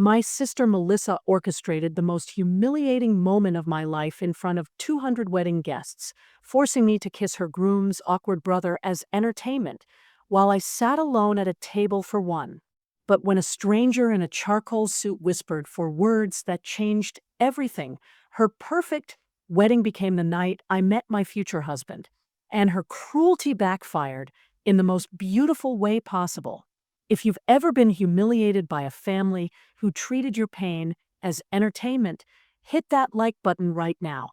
My sister Melissa orchestrated the most humiliating moment of my life in front of 200 wedding guests, forcing me to kiss her groom's awkward brother as entertainment, while I sat alone at a table for one. But when a stranger in a charcoal suit whispered for words that changed everything, her perfect wedding became the night I met my future husband, and her cruelty backfired in the most beautiful way possible. If you've ever been humiliated by a family who treated your pain as entertainment, hit that like button right now.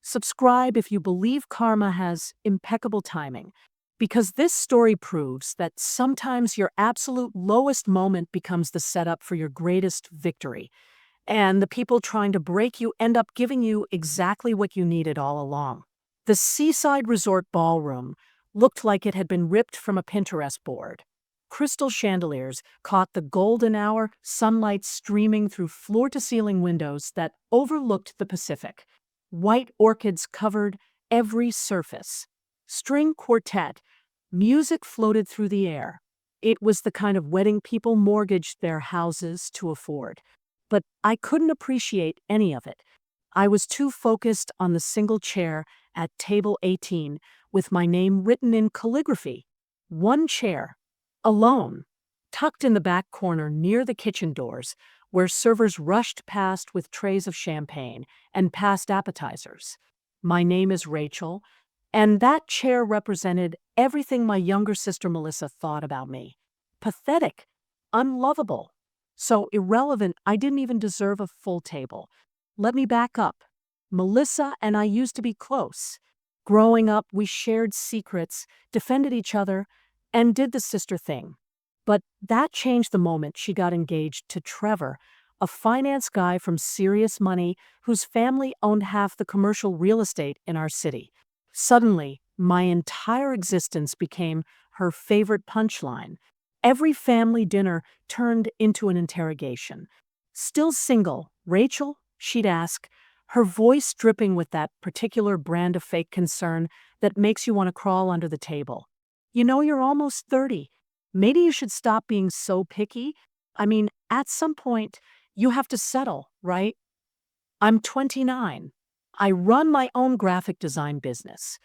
Subscribe if you believe karma has impeccable timing, because this story proves that sometimes your absolute lowest moment becomes the setup for your greatest victory, and the people trying to break you end up giving you exactly what you needed all along. The seaside resort ballroom looked like it had been ripped from a Pinterest board. Crystal chandeliers caught the golden hour, sunlight streaming through floor-to-ceiling windows that overlooked the Pacific. White orchids covered every surface. String quartet, music floated through the air. It was the kind of wedding people mortgaged their houses to afford. But I couldn't appreciate any of it. I was too focused on the single chair at table 18 with my name written in calligraphy. One chair. Alone, tucked in the back corner near the kitchen doors, where servers rushed past with trays of champagne and passed appetizers. My name is Rachel, and that chair represented everything my younger sister Melissa thought about me. Pathetic, unlovable, so irrelevant I didn't even deserve a full table. Let me back up. Melissa and I used to be close. Growing up, we shared secrets, defended each other, and did the sister thing. But that changed the moment she got engaged to Trevor, a finance guy from serious money whose family owned half the commercial real estate in our city. Suddenly, my entire existence became her favorite punchline. Every family dinner turned into an interrogation. "Still single, Rachel?" she'd ask, her voice dripping with that particular brand of fake concern that makes you want to crawl under the table. "You know you're almost 30. Maybe you should stop being so picky. I mean, at some point, you have to settle, right?" I'm 29. I run my own graphic design business.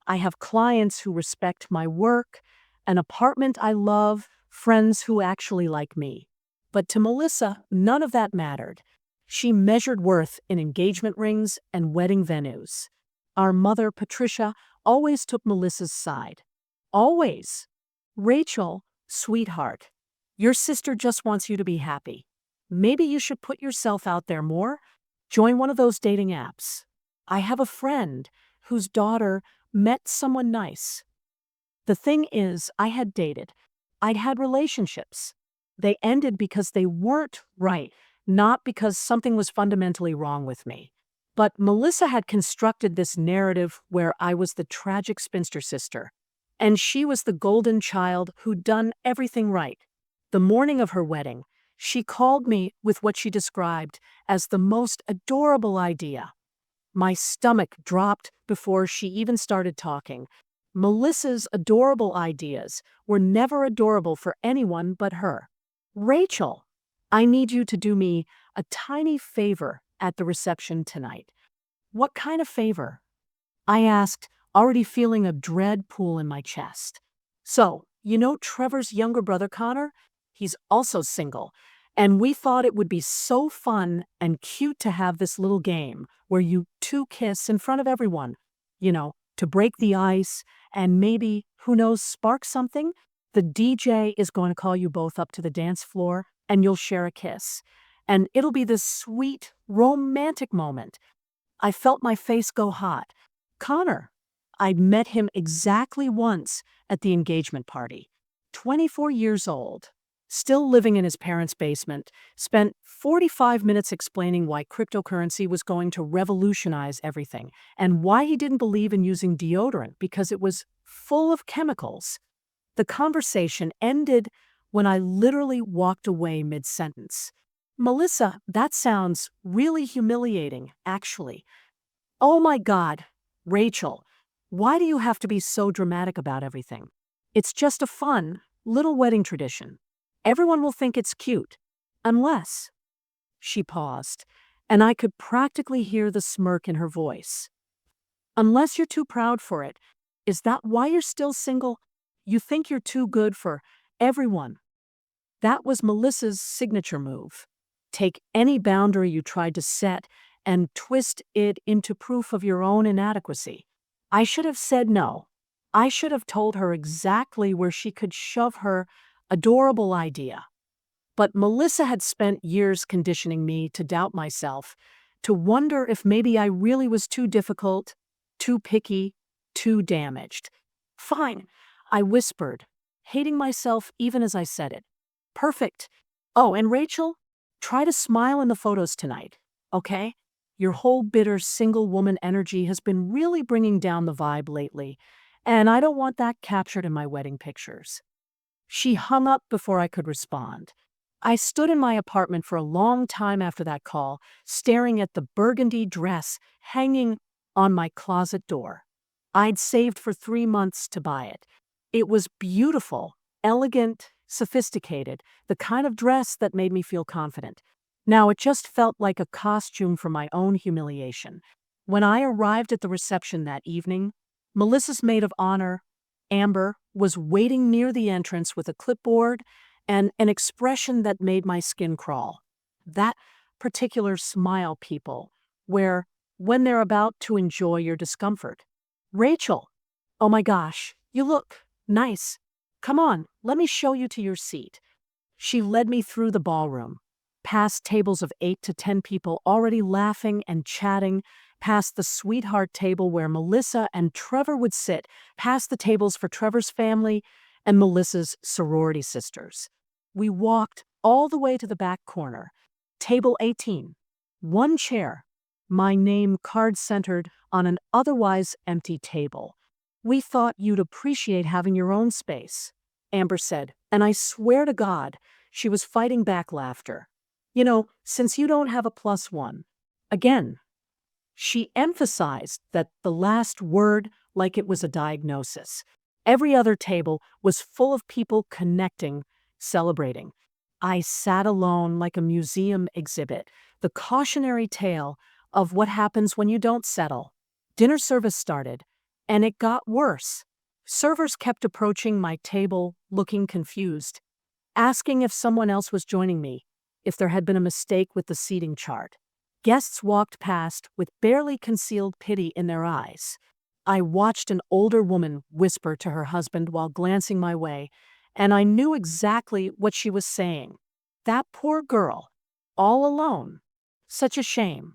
I have clients who respect my work, an apartment I love, friends who actually like me. But to Melissa, none of that mattered. She measured worth in engagement rings and wedding venues. Our mother, Patricia, always took Melissa's side. Always. "Rachel, sweetheart, your sister just wants you to be happy. Maybe you should put yourself out there more. Join one of those dating apps. I have a friend whose daughter met someone nice." The thing is, I had dated. I'd had relationships. They ended because they weren't right, not because something was fundamentally wrong with me. But Melissa had constructed this narrative where I was the tragic spinster sister, and she was the golden child who'd done everything right. The morning of her wedding, she called me with what she described as the most adorable idea. My stomach dropped before she even started talking. Melissa's adorable ideas were never adorable for anyone but her. "Rachel, I need you to do me a tiny favor at the reception tonight." "What kind of favor?" I asked, already feeling a dread pool in my chest. "So, you know Trevor's younger brother Connor? He's also single, and we thought it would be so fun and cute to have this little game where you two kiss in front of everyone, to break the ice and maybe, who knows, spark something. The DJ is going to call you both up to the dance floor and you'll share a kiss. And it'll be this sweet, romantic moment." I felt my face go hot. Connor. I'd met him exactly once at the engagement party. 24 years old, still living in his parents' basement, spent 45 minutes explaining why cryptocurrency was going to revolutionize everything and why he didn't believe in using deodorant because it was full of chemicals. The conversation ended when I literally walked away mid-sentence. "Melissa, that sounds really humiliating, actually." "Oh my God, Rachel, why do you have to be so dramatic about everything? It's just a fun, little wedding tradition. Everyone will think it's cute. Unless She paused, and I could practically hear the smirk in her voice. Unless you're too proud for it, is that why you're still single? You think you're too good for everyone. That was Melissa's signature move. Take any boundary you tried to set and twist it into proof of your own inadequacy. I should have said no. I should have told her exactly where she could shove her adorable idea. But Melissa had spent years conditioning me to doubt myself, to wonder if maybe I really was too difficult, too picky, too damaged. Fine, I whispered, hating myself even as I said it. Perfect. Oh, and Rachel, try to smile in the photos tonight, okay? Your whole bitter single woman energy has been really bringing down the vibe lately, and I don't want that captured in my wedding pictures. She hung up before I could respond. I stood in my apartment for a long time after that call, staring at the burgundy dress hanging on my closet door. I'd saved for 3 months to buy it. It was beautiful, elegant, sophisticated, the kind of dress that made me feel confident. Now it just felt like a costume for my own humiliation. When I arrived at the reception that evening, Melissa's maid of honor, Amber, was waiting near the entrance with a clipboard and an expression that made my skin crawl. That particular smile, people, where when they're about to enjoy your discomfort. Rachel, oh my gosh, you look nice. Come on, let me show you to your seat. She led me through the ballroom, past tables of 8 to 10 people already laughing and chatting, past the sweetheart table where Melissa and Trevor would sit, past the tables for Trevor's family and Melissa's sorority sisters. We walked all the way to the back corner, table 18, one chair, my name card-centered on an otherwise empty table. We thought you'd appreciate having your own space, Amber said, and I swear to God, she was fighting back laughter. You know, since you don't have a plus one. Again, she emphasized that the last word like it was a diagnosis. Every other table was full of people connecting, celebrating. I sat alone like a museum exhibit, the cautionary tale of what happens when you don't settle. Dinner service started, and it got worse. Servers kept approaching my table, looking confused, asking if someone else was joining me, if there had been a mistake with the seating chart. Guests walked past with barely concealed pity in their eyes. I watched an older woman whisper to her husband while glancing my way, and I knew exactly what she was saying. That poor girl, all alone. Such a shame.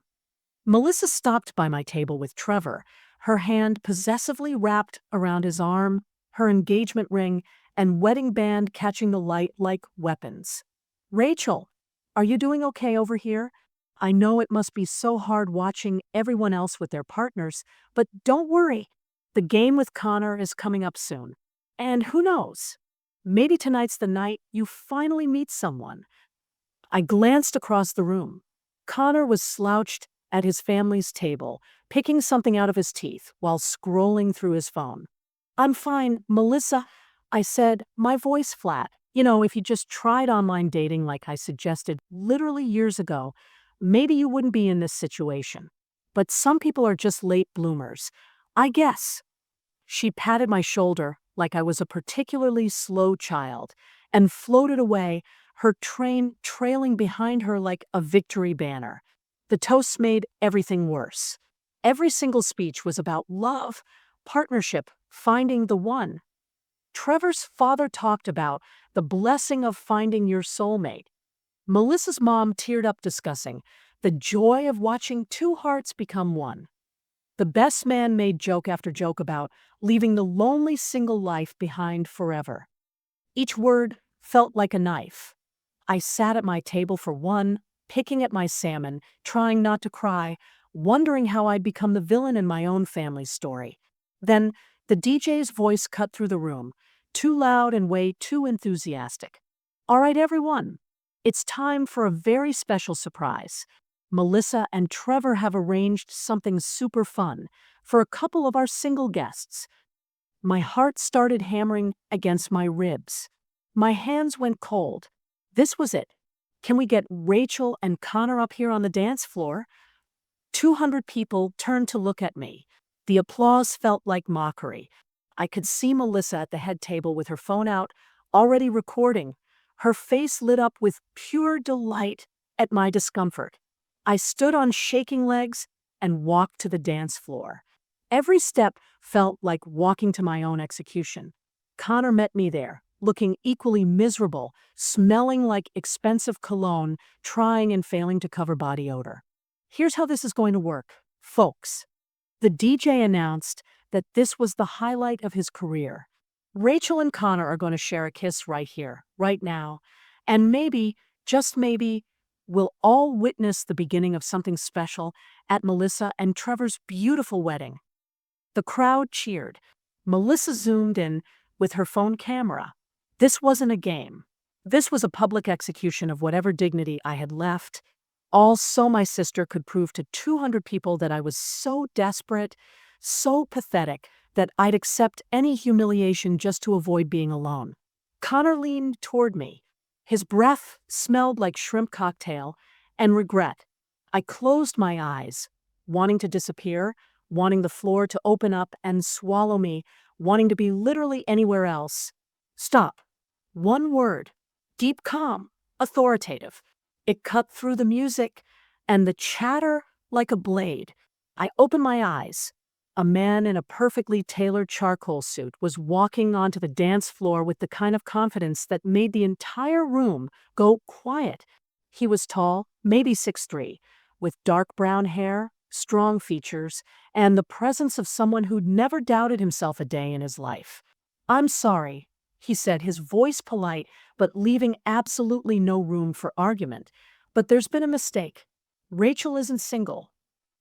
Melissa stopped by my table with Trevor, her hand possessively wrapped around his arm, her engagement ring and wedding band catching the light like weapons. Rachel, are you doing okay over here? I know it must be so hard watching everyone else with their partners, but don't worry. The game with Connor is coming up soon. And who knows? Maybe tonight's the night you finally meet someone. I glanced across the room. Connor was slouched at his family's table, picking something out of his teeth while scrolling through his phone. I'm fine, Melissa, I said, my voice flat. You know, if you just tried online dating like I suggested literally years ago, maybe you wouldn't be in this situation. But some people are just late bloomers, I guess. She patted my shoulder like I was a particularly slow child and floated away, her train trailing behind her like a victory banner. The toasts made everything worse. Every single speech was about love, partnership, finding the one. Trevor's father talked about the blessing of finding your soulmate. Melissa's mom teared up discussing the joy of watching two hearts become one. The best man made joke after joke about leaving the lonely single life behind forever. Each word felt like a knife. I sat at my table for one, picking at my salmon, trying not to cry, wondering how I'd become the villain in my own family's story. Then the DJ's voice cut through the room, too loud and way too enthusiastic. All right, everyone, it's time for a very special surprise. Melissa and Trevor have arranged something super fun for a couple of our single guests. My heart started hammering against my ribs. My hands went cold. This was it. Can we get Rachel and Connor up here on the dance floor? 200 people turned to look at me. The applause felt like mockery. I could see Melissa at the head table with her phone out, already recording. Her face lit up with pure delight at my discomfort. I stood on shaking legs and walked to the dance floor. Every step felt like walking to my own execution. Connor met me there, looking equally miserable, smelling like expensive cologne, trying and failing to cover body odor. Here's how this is going to work, folks. The DJ announced that this was the highlight of his career. Rachel and Connor are going to share a kiss right here, right now. And maybe, just maybe, we'll all witness the beginning of something special at Melissa and Trevor's beautiful wedding. The crowd cheered. Melissa zoomed in with her phone camera. This wasn't a game. This was a public execution of whatever dignity I had left, all so my sister could prove to 200 people that I was so desperate, so pathetic, that I'd accept any humiliation just to avoid being alone. Connor leaned toward me. His breath smelled like shrimp cocktail and regret. I closed my eyes, wanting to disappear, wanting the floor to open up and swallow me, wanting to be literally anywhere else. Stop. One word. Deep calm. Authoritative. It cut through the music and the chatter like a blade. I opened my eyes. A man in a perfectly tailored charcoal suit was walking onto the dance floor with the kind of confidence that made the entire room go quiet. He was tall, maybe 6'3", with dark brown hair, strong features, and the presence of someone who'd never doubted himself a day in his life. "I'm sorry," he said, his voice polite, but leaving absolutely no room for argument. "But there's been a mistake. Rachel isn't single."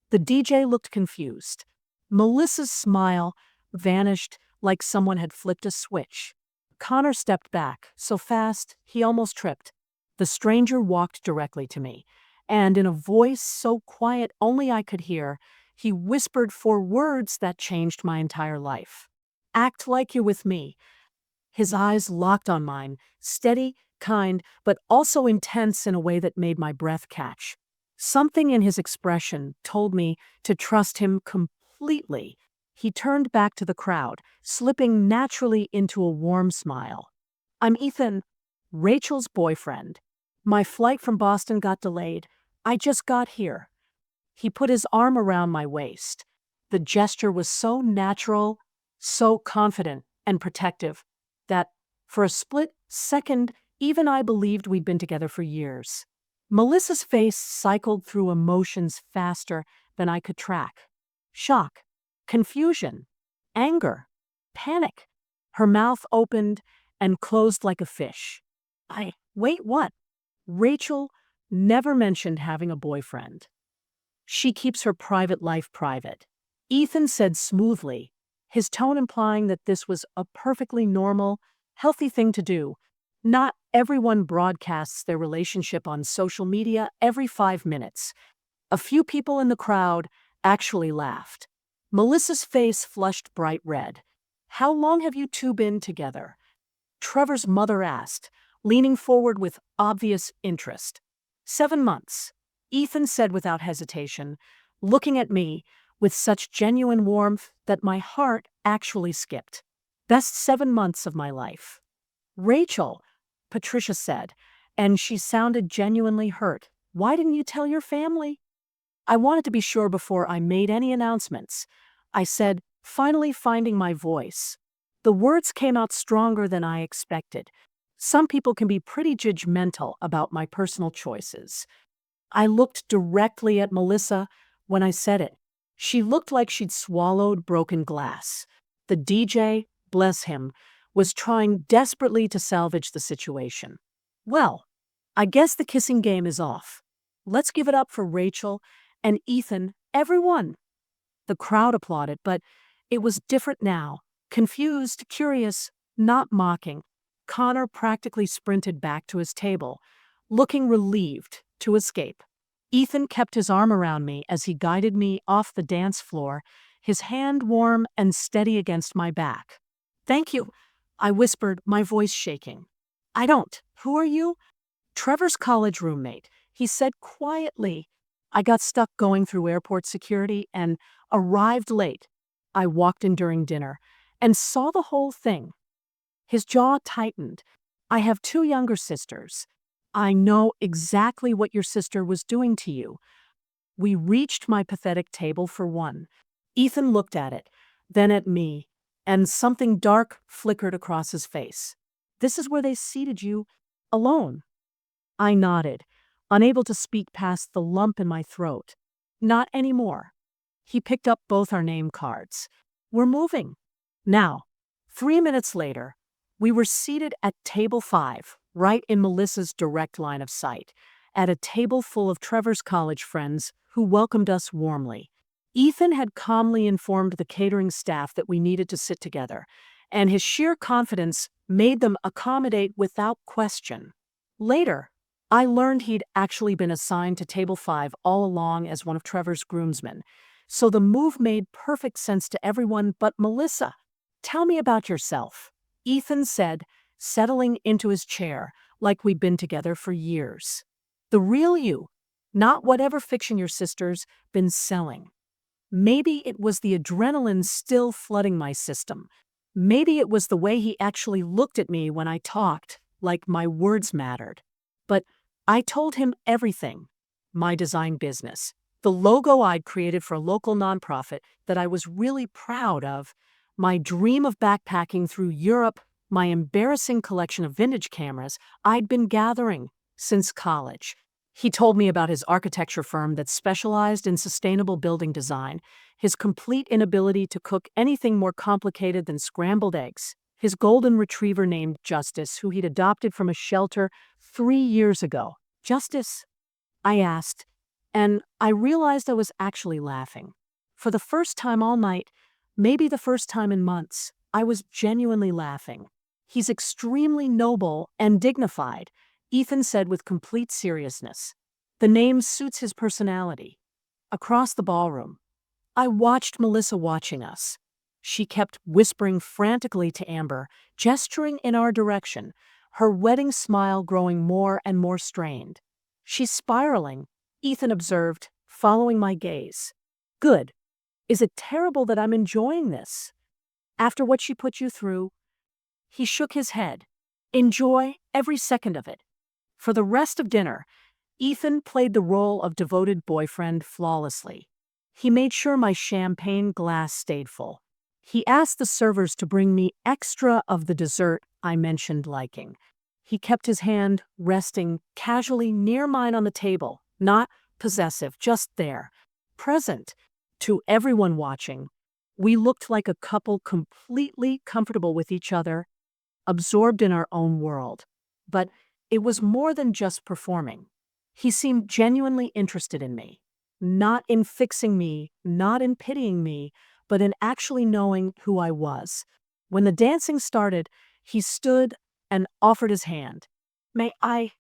The DJ looked confused. Melissa's smile vanished like someone had flipped a switch. Connor stepped back, so fast he almost tripped. The stranger walked directly to me, and in a voice so quiet only I could hear, he whispered 4 words that changed my entire life. "Act like you're with me." His eyes locked on mine, steady, kind, but also intense in a way that made my breath catch. Something in his expression told me to trust him completely. He turned back to the crowd, slipping naturally into a warm smile. "I'm Ethan, Rachel's boyfriend. My flight from Boston got delayed. I just got here." He put his arm around my waist. The gesture was so natural, so confident and protective, that, for a split second, even I believed we'd been together for years. Melissa's face cycled through emotions faster than I could track. Shock, confusion, anger, panic. Her mouth opened and closed like a fish. Wait, what? Rachel never mentioned having a boyfriend. She keeps her private life private. Ethan said smoothly, his tone implying that this was a perfectly normal, healthy thing to do. Not everyone broadcasts their relationship on social media every 5 minutes. A few people in the crowd actually laughed. Melissa's face flushed bright red. "How long have you two been together?" Trevor's mother asked, leaning forward with obvious interest. 7 months, Ethan said without hesitation, looking at me with such genuine warmth that my heart actually skipped. "Best 7 months of my life." "Rachel," Patricia said, and she sounded genuinely hurt. "Why didn't you tell your family?" "I wanted to be sure before I made any announcements," I said, finally finding my voice. The words came out stronger than I expected. Some people can be pretty judgmental about my personal choices. I looked directly at Melissa when I said it. She looked like she'd swallowed broken glass. The DJ, bless him, was trying desperately to salvage the situation. "Well, I guess the kissing game is off. Let's give it up for Rachel and Ethan, everyone." The crowd applauded, but it was different now. Confused, curious, not mocking. Connor practically sprinted back to his table, looking relieved to escape. Ethan kept his arm around me as he guided me off the dance floor, his hand warm and steady against my back. "Thank you," I whispered, my voice shaking. "I don't. Who are you?" Trevor's college roommate. He said quietly, I got stuck going through airport security and arrived late. I walked in during dinner and saw the whole thing. His jaw tightened. I have two younger sisters. I know exactly what your sister was doing to you. We reached my pathetic table for one. Ethan looked at it, then at me, and something dark flickered across his face. This is where they seated you, alone. I nodded, unable to speak past the lump in my throat. Not anymore. He picked up both our name cards. We're moving. Now, 3 minutes later, we were seated at table 5, right in Melissa's direct line of sight, at a table full of Trevor's college friends who welcomed us warmly. Ethan had calmly informed the catering staff that we needed to sit together, and his sheer confidence made them accommodate without question. Later, I learned he'd actually been assigned to table 5 all along as one of Trevor's groomsmen, so the move made perfect sense to everyone but Melissa. Tell me about yourself, Ethan said, settling into his chair like we'd been together for years. The real you, not whatever fiction your sister's been selling. Maybe it was the adrenaline still flooding my system. Maybe it was the way he actually looked at me when I talked, like my words mattered. But I told him everything. My design business, the logo I'd created for a local nonprofit that I was really proud of, my dream of backpacking through Europe, my embarrassing collection of vintage cameras I'd been gathering since college. He told me about his architecture firm that specialized in sustainable building design, his complete inability to cook anything more complicated than scrambled eggs, his golden retriever named Justice, who he'd adopted from a shelter 3 years ago. Justice? I asked, and I realized I was actually laughing. For the first time all night, maybe the first time in months, I was genuinely laughing. He's extremely noble and dignified, Ethan said with complete seriousness. The name suits his personality. Across the ballroom, I watched Melissa watching us. She kept whispering frantically to Amber, gesturing in our direction, her wedding smile growing more and more strained. She's spiraling, Ethan observed, following my gaze. Good. Is it terrible that I'm enjoying this? After what she put you through? He shook his head. Enjoy every second of it. For the rest of dinner, Ethan played the role of devoted boyfriend flawlessly. He made sure my champagne glass stayed full. He asked the servers to bring me extra of the dessert I mentioned liking. He kept his hand resting casually near mine on the table, not possessive, just there, present. To everyone watching, we looked like a couple completely comfortable with each other, absorbed in our own world. But it was more than just performing. He seemed genuinely interested in me, not in fixing me, not in pitying me, but in actually knowing who I was. When the dancing started, he stood and offered his hand. May I?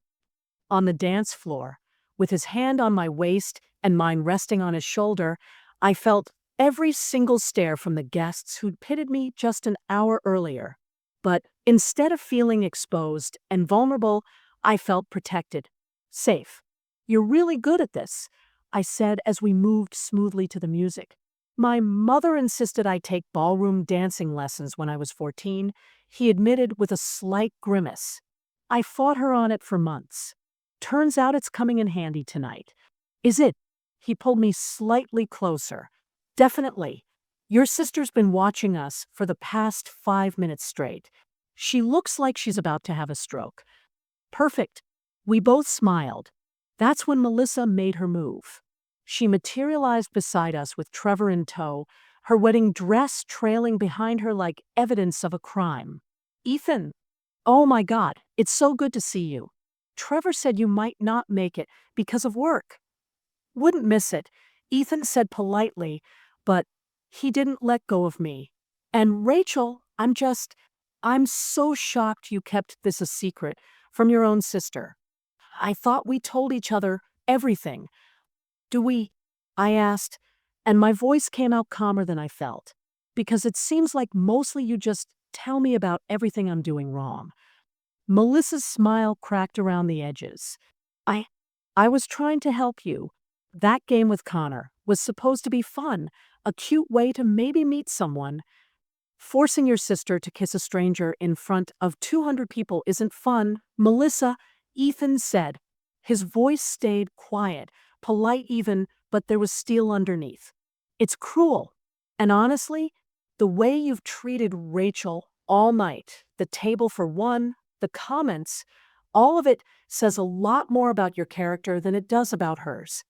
On the dance floor, with his hand on my waist and mine resting on his shoulder, I felt every single stare from the guests who'd pitted me just an hour earlier. But instead of feeling exposed and vulnerable, I felt protected, safe. You're really good at this, I said as we moved smoothly to the music. My mother insisted I take ballroom dancing lessons when I was 14, he admitted with a slight grimace. I fought her on it for months. Turns out it's coming in handy tonight. Is it? He pulled me slightly closer. Definitely. Your sister's been watching us for the past 5 minutes straight. She looks like she's about to have a stroke. Perfect. We both smiled. That's when Melissa made her move. She materialized beside us with Trevor in tow, her wedding dress trailing behind her like evidence of a crime. Ethan. Oh my God, it's so good to see you. Trevor said you might not make it because of work. Wouldn't miss it, Ethan said politely, but he didn't let go of me. And Rachel, I'm so shocked you kept this a secret from your own sister. I thought we told each other everything. Do we? I asked, and my voice came out calmer than I felt. Because it seems like mostly you just tell me about everything I'm doing wrong. Melissa's smile cracked around the edges. I I was trying to help you. That game with Connor was supposed to be fun, a cute way to maybe meet someone. Forcing your sister to kiss a stranger in front of 200 people isn't fun, Melissa, Ethan said. His voice stayed quiet, polite even, but there was steel underneath. It's cruel. And honestly, the way you've treated Rachel all night, the table for one, the comments, all of it says a lot more about your character than it does about hers.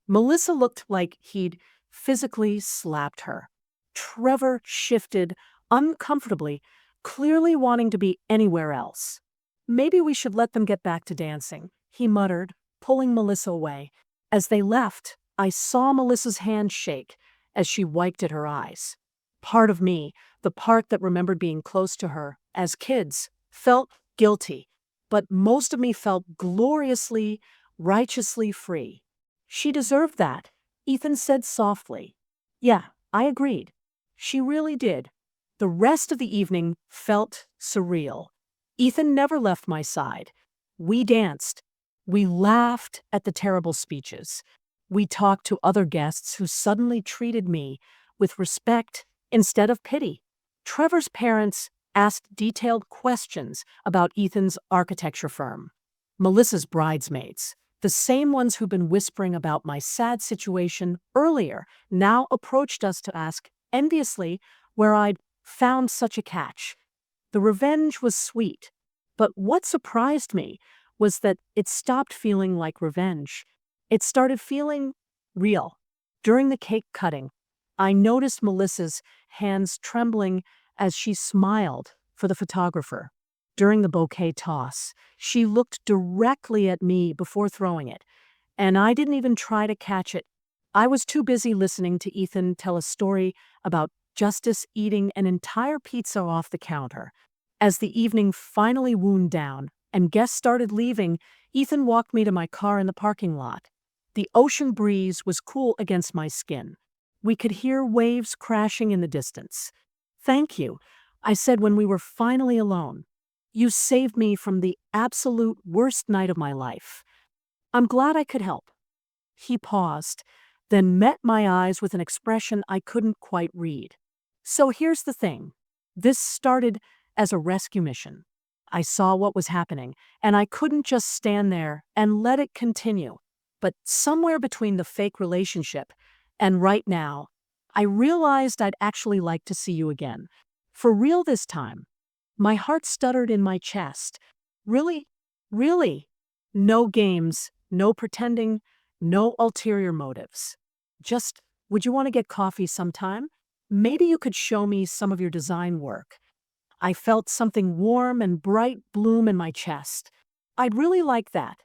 Melissa looked like he'd physically slapped her. Trevor shifted uncomfortably, clearly wanting to be anywhere else. Maybe we should let them get back to dancing, he muttered, pulling Melissa away. As they left, I saw Melissa's hand shake as she wiped at her eyes. Part of me, the part that remembered being close to her as kids, felt guilty, but most of me felt gloriously, righteously free. She deserved that, Ethan said softly. Yeah, I agreed. She really did. The rest of the evening felt surreal. Ethan never left my side. We danced. We laughed at the terrible speeches. We talked to other guests who suddenly treated me with respect instead of pity. Trevor's parents asked detailed questions about Ethan's architecture firm. Melissa's bridesmaids, the same ones who'd been whispering about my sad situation earlier, now approached us to ask enviously where I'd found such a catch. The revenge was sweet, but what surprised me was that it stopped feeling like revenge. It started feeling real. During the cake cutting, I noticed Melissa's hands trembling as she smiled for the photographer. During the bouquet toss, she looked directly at me before throwing it, and I didn't even try to catch it. I was too busy listening to Ethan tell a story about Justice eating an entire pizza off the counter. As the evening finally wound down and guests started leaving, Ethan walked me to my car in the parking lot. The ocean breeze was cool against my skin. We could hear waves crashing in the distance. Thank you, I said when we were finally alone. You saved me from the absolute worst night of my life. I'm glad I could help. He paused, then met my eyes with an expression I couldn't quite read. So here's the thing. This started as a rescue mission. I saw what was happening, and I couldn't just stand there and let it continue. But somewhere between the fake relationship and right now, I realized I'd actually like to see you again. For real this time. My heart stuttered in my chest. Really? Really? No games, no pretending, no ulterior motives. Just, would you want to get coffee sometime? Maybe you could show me some of your design work. I felt something warm and bright bloom in my chest. I'd really like that.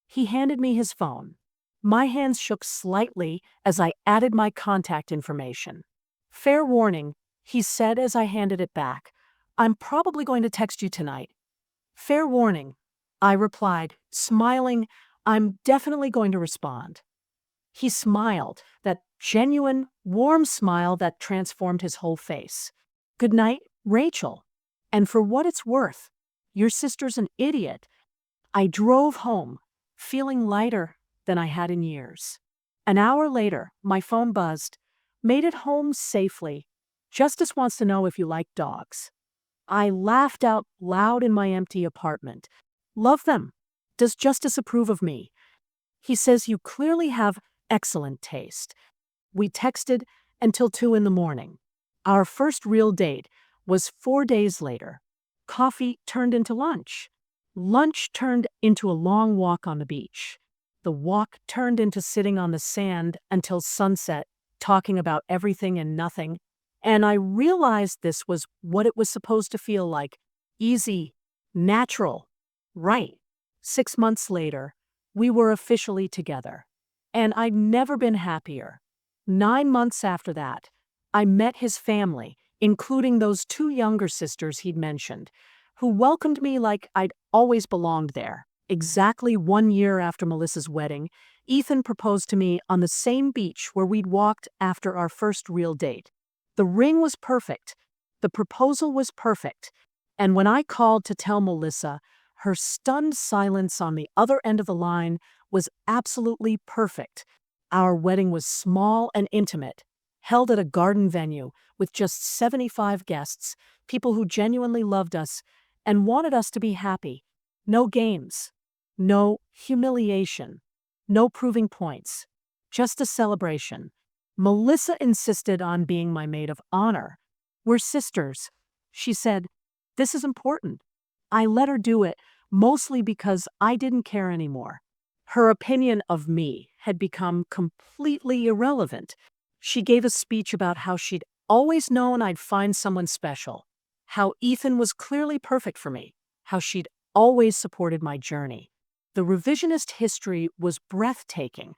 He handed me his phone. My hands shook slightly as I added my contact information. Fair warning, he said as I handed it back. I'm probably going to text you tonight. Fair warning, I replied, smiling. I'm definitely going to respond. He smiled, that genuine, warm smile that transformed his whole face. Good night, Rachel. And for what it's worth, your sister's an idiot. I drove home, feeling lighter than I had in years. An hour later, my phone buzzed. Made it home safely. Justice wants to know if you like dogs. I laughed out loud in my empty apartment. Love them. Does Justice approve of me? He says you clearly have excellent taste. We texted until 2 in the morning. Our first real date was 4 days later. Coffee turned into lunch. Lunch turned into a long walk on the beach. The walk turned into sitting on the sand until sunset, talking about everything and nothing. And I realized this was what it was supposed to feel like. Easy, natural, right. 6 months later, we were officially together. And I'd never been happier. 9 months after that, I met his family, including those 2 younger sisters he'd mentioned, who welcomed me like I'd always belonged there. Exactly 1 year after Melissa's wedding, Ethan proposed to me on the same beach where we'd walked after our first real date. The ring was perfect. The proposal was perfect. And when I called to tell Melissa, Her stunned silence on the other end of the line was absolutely perfect. Our wedding was small and intimate, held at a garden venue with just 75 guests, people who genuinely loved us and wanted us to be happy. No games, no humiliation, no proving points, just a celebration. Melissa insisted on being my maid of honor. We're sisters, she said. This is important. I let her do it, mostly because I didn't care anymore. Her opinion of me had become completely irrelevant. She gave a speech about how she'd always known I'd find someone special, how Ethan was clearly perfect for me, how she'd always supported my journey. The revisionist history was breathtaking,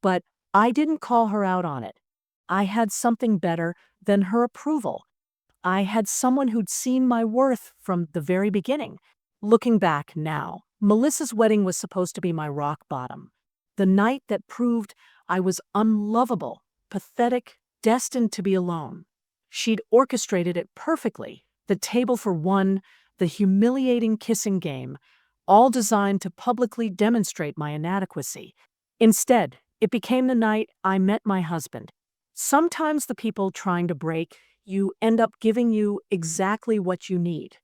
but I didn't call her out on it. I had something better than her approval. I had someone who'd seen my worth from the very beginning. Looking back now, Melissa's wedding was supposed to be my rock bottom. The night that proved I was unlovable, pathetic, destined to be alone. She'd orchestrated it perfectly. The table for one, the humiliating kissing game, all designed to publicly demonstrate my inadequacy. Instead, it became the night I met my husband. Sometimes the people trying to break you end up giving you exactly what you need.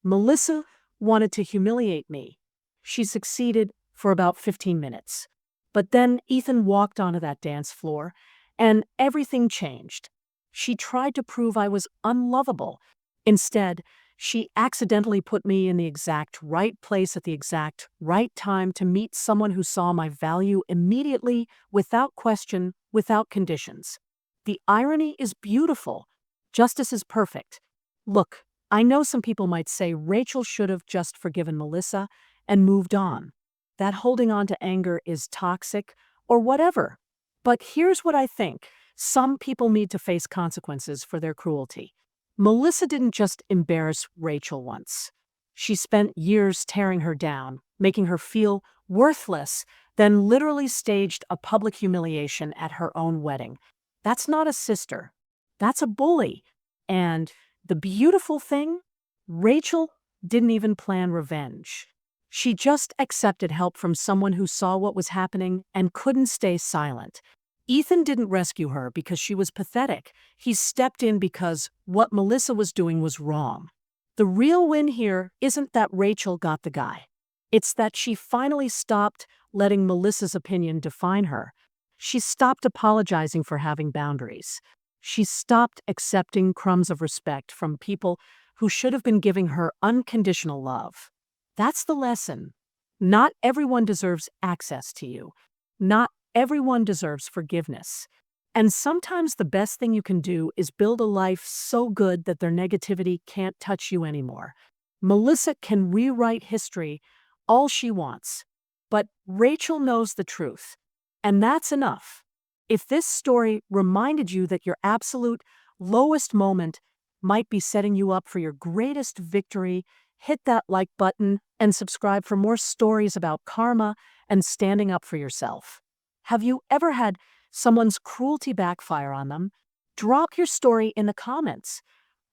Melissa wanted to humiliate me. She succeeded for about 15 minutes. But then Ethan walked onto that dance floor, and everything changed. She tried to prove I was unlovable. Instead, she accidentally put me in the exact right place at the exact right time to meet someone who saw my value immediately, without question, without conditions. The irony is beautiful. Justice is perfect. Look, I know some people might say Rachel should have just forgiven Melissa and moved on. That holding on to anger is toxic or whatever. But here's what I think. Some people need to face consequences for their cruelty. Melissa didn't just embarrass Rachel once. She spent years tearing her down, making her feel worthless, then literally staged a public humiliation at her own wedding. That's not a sister. That's a bully. And the beautiful thing? Rachel didn't even plan revenge. She just accepted help from someone who saw what was happening and couldn't stay silent. Ethan didn't rescue her because she was pathetic. He stepped in because what Melissa was doing was wrong. The real win here isn't that Rachel got the guy. It's that she finally stopped letting Melissa's opinion define her. She stopped apologizing for having boundaries. She stopped accepting crumbs of respect from people who should have been giving her unconditional love. That's the lesson. Not everyone deserves access to you. Not everyone deserves forgiveness. And sometimes the best thing you can do is build a life so good that their negativity can't touch you anymore. Melissa can rewrite history all she wants, but Rachel knows the truth. And that's enough. If this story reminded you that your absolute lowest moment might be setting you up for your greatest victory, hit that like button and subscribe for more stories about karma and standing up for yourself. Have you ever had someone's cruelty backfire on them? Drop your story in the comments.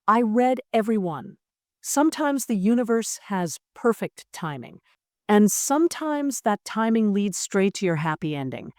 I read every one. Sometimes the universe has perfect timing, and sometimes that timing leads straight to your happy ending.